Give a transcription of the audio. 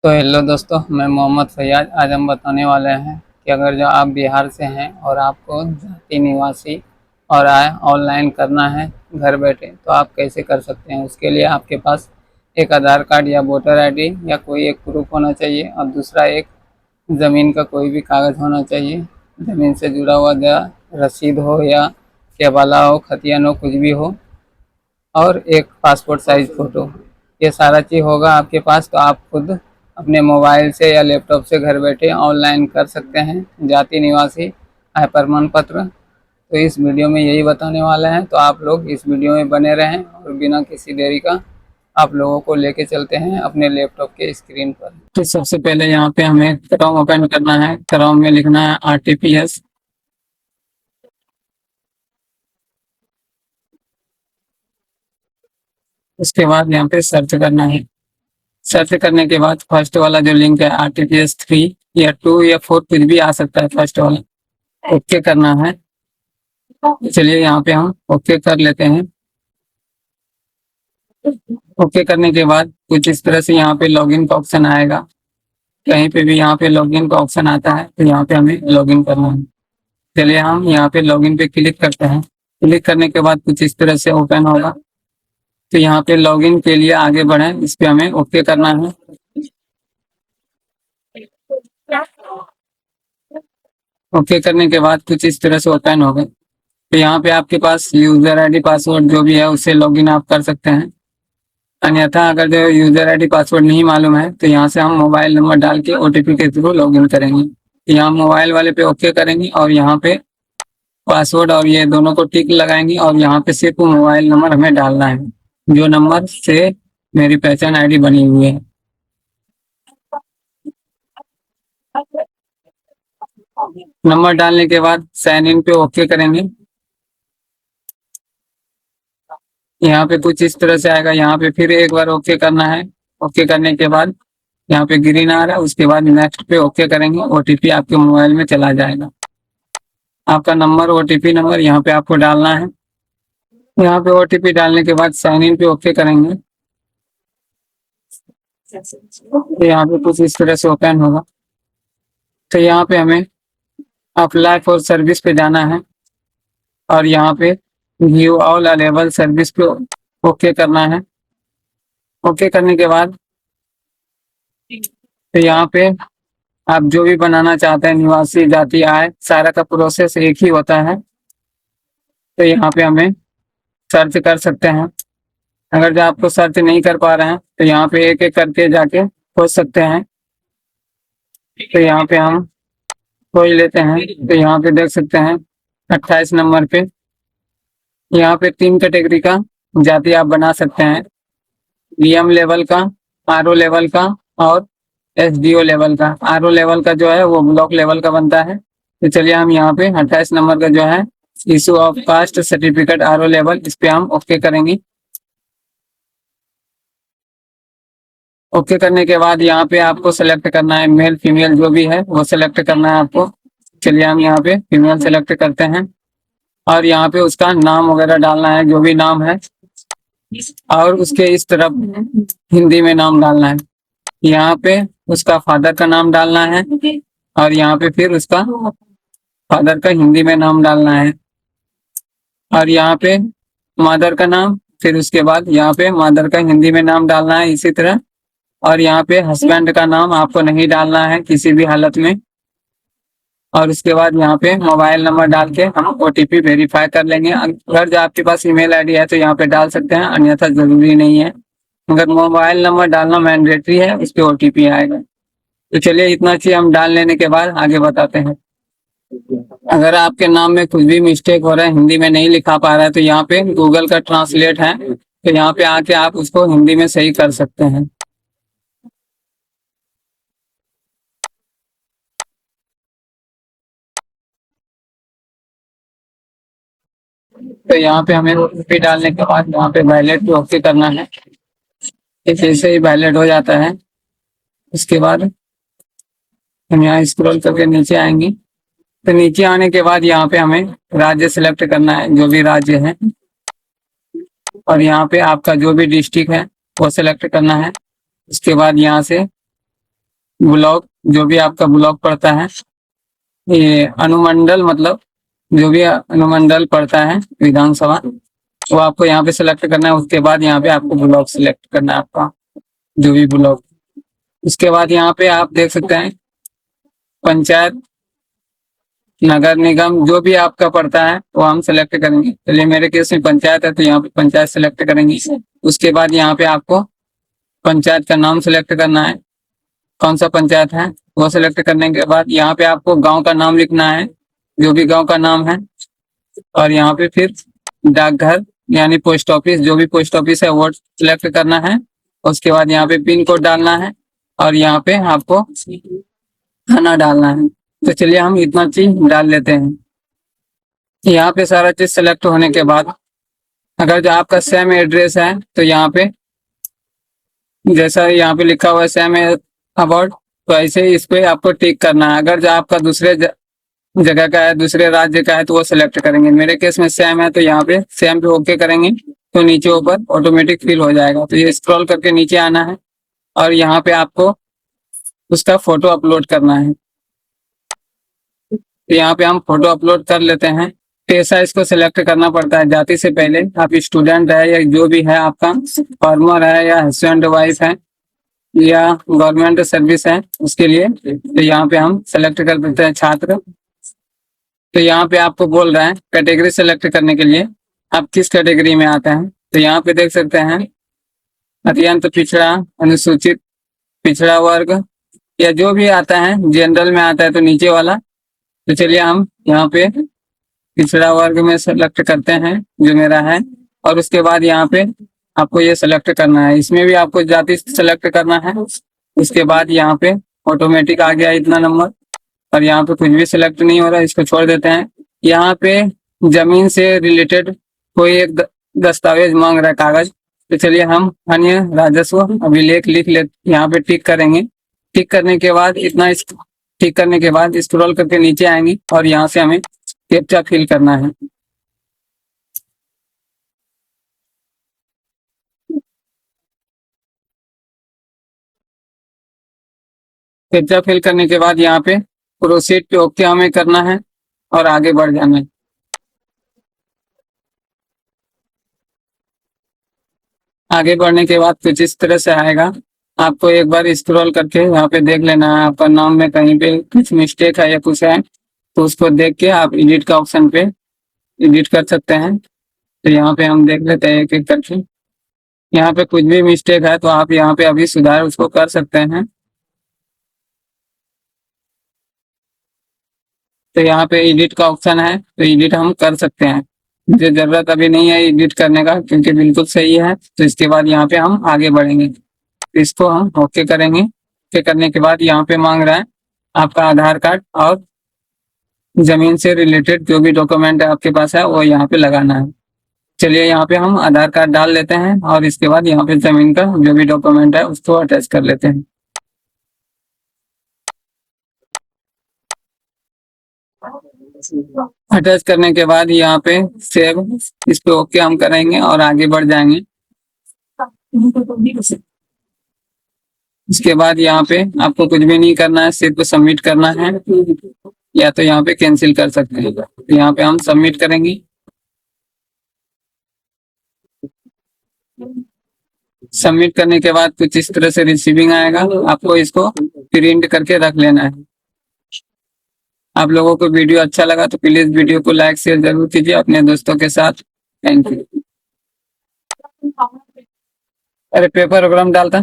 तो हेलो दोस्तों, मैं मोहम्मद फैयाज। आज हम बताने वाले हैं कि अगर जो आप बिहार से हैं और आपको जाति निवासी और आय ऑनलाइन करना है घर बैठे, तो आप कैसे कर सकते हैं। उसके लिए आपके पास एक आधार कार्ड या वोटर आईडी या कोई एक प्रूफ होना चाहिए, और दूसरा एक ज़मीन का कोई भी कागज़ होना चाहिए। ज़मीन से जुड़ा हुआ या रसीद हो या केवाला हो, खतियान हो, कुछ भी हो, और एक पासपोर्ट साइज फ़ोटो। ये सारा चीज़ होगा आपके पास, तो आप खुद अपने मोबाइल से या लैपटॉप से घर बैठे ऑनलाइन कर सकते हैं जाति निवासी आय प्रमाण पत्र। तो इस वीडियो में यही बताने वाले हैं, तो आप लोग इस वीडियो में बने रहें और बिना किसी देरी का आप लोगों को लेके चलते हैं अपने लैपटॉप के स्क्रीन पर। तो सबसे पहले यहाँ पे हमें क्रोम ओपन करना है। क्रोम में लिखना है RTPS। उसके बाद यहाँ पे सर्च करना है। सर्च करने के बाद फर्स्ट वाला जो लिंक है RTPS 3 या 2 या 4 कुछ भी आ सकता है, फर्स्ट वाला ओके करना है। चलिए यहाँ पे हम ओके कर लेते हैं। ओके करने के बाद कुछ इस तरह से यहाँ पे लॉगिन का ऑप्शन आएगा। कहीं पे भी यहाँ पे लॉगिन का ऑप्शन आता है तो यहाँ पे हमें लॉगिन करना है। चलिए हम यहाँ पे लॉगिन पे क्लिक करते हैं। क्लिक करने के बाद कुछ इस तरह से ओपन होगा। तो यहाँ पे लॉगिन के लिए आगे बढ़े, इस पे हमें ओके करना है। ओके करने के बाद कुछ इस तरह से ओपन होगा। तो यहाँ पे आपके पास यूजर आईडी पासवर्ड जो भी है उससे लॉगिन आप कर सकते हैं। अन्यथा अगर जो यूजर आईडी पासवर्ड नहीं मालूम है तो यहाँ से हम मोबाइल नंबर डाल के OTP के थ्रू लॉगिन करेंगे। यहाँ मोबाइल वाले पे ओके करेंगे और यहाँ पे पासवर्ड और ये दोनों को टिक लगाएंगे और यहाँ पे सिर्फ मोबाइल नंबर हमें डालना है जो नंबर से मेरी पहचान आईडी बनी हुई है। नंबर डालने के बाद साइन इन पे ओके करेंगे। यहाँ पे कुछ इस तरह से आएगा। यहाँ पे फिर एक बार ओके करना है। ओके करने के बाद यहाँ पे ग्रीन आ रहा है, उसके बाद नेक्स्ट पे ओके करेंगे। OTP आपके मोबाइल में चला जाएगा। आपका नंबर OTP नंबर यहाँ पे आपको डालना है। यहाँ पे OTP डालने के बाद साइन इन पे ओके करेंगे। तो यहाँ पे कुछ इस तरह से ओपन होगा। तो यहाँ पे हमें अप्लाई फॉर सर्विस पे जाना है और यहाँ पे व्यू ऑल अवेलेबल सर्विस पे ओके करना है। ओके करने के बाद तो यहाँ पे आप जो भी बनाना चाहते हैं, निवासी, जाति, आय, सारा का प्रोसेस एक ही होता है। तो यहाँ पे हमें सर्च कर सकते हैं। अगर जो आपको सर्च नहीं कर पा रहे हैं तो यहाँ पे एक एक करके जाके खोज सकते हैं। तो यहाँ पे हम खोज लेते हैं। तो यहाँ पे देख सकते हैं 28 नंबर पे यहाँ पे 3 कैटेगरी का जाति आप बना सकते हैं। DM लेवल का, RO लेवल का और SDO लेवल का। RO लेवल का जो है वो ब्लॉक लेवल का बनता है। तो चलिए हम यहाँ पे 28 नंबर का जो है issue of caste certificate RO level, इस पे हम ओके करेंगे। ओके करने के बाद यहाँ पे आपको सेलेक्ट करना है मेल फीमेल जो भी है वो सेलेक्ट करना है आपको। चलिए हम यहाँ पे फीमेल सेलेक्ट करते हैं और यहाँ पे उसका नाम वगैरह डालना है जो भी नाम है, और उसके इस तरफ हिंदी में नाम डालना है। यहाँ पे उसका फादर का नाम डालना है और यहाँ पे फिर उसका फादर का हिंदी में नाम डालना है और यहाँ पे मदर का नाम, फिर उसके बाद यहाँ पे मदर का हिंदी में नाम डालना है इसी तरह। और यहाँ पे हस्बैंड का नाम आपको नहीं डालना है किसी भी हालत में। और उसके बाद यहाँ पे मोबाइल नंबर डाल के हम OTP वेरीफाई कर लेंगे। अगर जो आपके पास ईमेल आईडी है तो यहाँ पे डाल सकते हैं, अन्यथा जरूरी नहीं है। अगर मोबाइल नंबर डालना मैंडेटरी है, उस पर OTP आएगा। तो चलिए इतना चीज हम डाल लेने के बाद आगे बताते हैं। अगर आपके नाम में कुछ भी मिस्टेक हो रहा है, हिंदी में नहीं लिखा पा रहा है, तो यहाँ पे गूगल का ट्रांसलेट है, तो यहाँ पे आके आप उसको हिंदी में सही कर सकते हैं। तो यहाँ पे हमें OTP डालने के बाद यहाँ पे वैलिड पे ओके करना है। जैसे ही वैलिड हो जाता है उसके बाद हम यहाँ स्क्रॉल करके नीचे आएंगे। तो नीचे आने के बाद यहाँ पे हमें राज्य सिलेक्ट करना है, जो भी राज्य है, और यहाँ पे आपका जो भी डिस्ट्रिक्ट है वो सिलेक्ट करना है। उसके बाद यहाँ से ब्लॉक, जो भी आपका ब्लॉक पड़ता है, ये अनुमंडल मतलब जो भी अनुमंडल पड़ता है विधानसभा, वो आपको यहाँ पे सिलेक्ट करना है। उसके बाद यहाँ पे आपको ब्लॉक सिलेक्ट करना है आपका जो भी ब्लॉक। उसके बाद यहाँ पे आप देख सकते हैं पंचायत, नगर निगम, जो भी आपका पड़ता है वो हम सिलेक्ट करेंगे। चलिए मेरे केस में पंचायत है तो यहाँ पे पंचायत सिलेक्ट करेंगे। उसके बाद यहाँ पे आपको पंचायत का नाम सिलेक्ट करना है, कौन सा पंचायत है वो सिलेक्ट करने के बाद यहाँ पे आपको गांव का नाम लिखना है, जो भी गांव का नाम है। और यहाँ पे फिर डाकघर यानी पोस्ट ऑफिस, जो भी पोस्ट ऑफिस है वो सिलेक्ट करना है। उसके बाद यहाँ पे पिन कोड डालना है और यहाँ पे आपको खाना डालना है। तो चलिए हम इतना चीज डाल लेते हैं। यहाँ पे सारा चीज सेलेक्ट होने के बाद अगर जो आपका सेम एड्रेस है तो यहाँ पे जैसा यहाँ पे लिखा हुआ है सेम अबाउट, तो ऐसे ही इस पे आपको टिक करना है। अगर जो आपका दूसरे जगह का है, दूसरे राज्य का है, तो वो सिलेक्ट करेंगे। मेरे केस में सेम है तो यहाँ पे सेम पे ओके करेंगे तो नीचे ऊपर ऑटोमेटिक फिल हो जाएगा। तो ये स्क्रॉल करके नीचे आना है और यहाँ पे आपको उसका फोटो अपलोड करना है। तो यहाँ पे हम फोटो अपलोड कर लेते हैं। पेशा इसको सिलेक्ट करना पड़ता है जाति से पहले, आप स्टूडेंट है या जो भी है आपका, फार्मर है या हस्बैंड वाइफ है या गवर्नमेंट सर्विस है उसके लिए। तो यहाँ पे हम सेलेक्ट कर देते हैं छात्र। तो यहाँ पे आपको बोल रहा है कैटेगरी सेलेक्ट करने के लिए आप किस कैटेगरी में आते हैं। तो यहाँ पे देख सकते हैं अत्यंत पिछड़ा, अनुसूचित पिछड़ा वर्ग या जो भी आता है, जनरल में आता है तो नीचे वाला। तो चलिए हम यहाँ पे पिछड़ा वर्ग में सेलेक्ट करते हैं जो मेरा है। और उसके बाद यहाँ पे आपको ये सेलेक्ट करना है, इसमें भी आपको जाति सेलेक्ट करना है। उसके बाद यहाँ पे ऑटोमेटिक आ गया इतना नंबर और यहाँ पे कुछ भी सिलेक्ट नहीं हो रहा, इसको छोड़ देते हैं। यहाँ पे जमीन से रिलेटेड कोई एक दस्तावेज मांग रहा है, कागज। तो चलिए हम अन्य राजस्व अभिलेख लिख ले, यहाँ पे टिक करेंगे। टिक करने के बाद टिक करने के बाद स्क्रॉल करके नीचे आएंगे और यहाँ से हमें कैप्चा फिल करना है। कैप्चा फिल करने के बाद यहाँ पे प्रोसीड पे ओके हमें करना है और आगे बढ़ जाना है। आगे बढ़ने के बाद कुछ इस तरह से आएगा। आपको एक बार स्क्रॉल करके यहाँ पे देख लेना है आपका नाम में कहीं पे कुछ मिस्टेक है या कुछ है, तो उसको देख के आप एडिट का ऑप्शन पे एडिट कर सकते हैं। तो यहाँ पे हम देख लेते हैं एक एक करके। यहाँ पे कुछ भी मिस्टेक है तो आप यहाँ पे अभी सुधार उसको कर सकते हैं। तो यहाँ पे एडिट का ऑप्शन है तो एडिट हम कर सकते हैं। मुझे जरूरत अभी नहीं है एडिट करने का क्योंकि बिल्कुल सही है। तो इसके बाद यहाँ पे हम आगे बढ़ेंगे, तो इसको हम ओके करेंगे। ओके करने के बाद यहाँ पे मांग रहा है आपका आधार कार्ड और जमीन से रिलेटेड जो भी डॉक्यूमेंट आपके पास है वो यहाँ पे लगाना है। चलिए यहाँ पे हम आधार कार्ड डाल लेते हैं और इसके बाद यहाँ पे जमीन का जो भी डॉक्यूमेंट है उसको अटैच कर लेते हैं। अटैच करने के बाद यहाँ पे सेव, इस पे ओके हम करेंगे और आगे बढ़ जाएंगे। इसके बाद यहाँ पे आपको कुछ भी नहीं करना है, सिर्फ सबमिट करना है या तो यहाँ पे कैंसिल कर सकते हैं। तो यहाँ पे हम सबमिट करेंगे। सबमिट करने के बाद कुछ इस तरह से रिसीविंग आएगा, आपको इसको प्रिंट करके रख लेना है। आप लोगों को वीडियो अच्छा लगा तो प्लीज वीडियो को लाइक शेयर जरूर कीजिए अपने दोस्तों के साथ। Thank you. अरे पेपर वगैरह डालता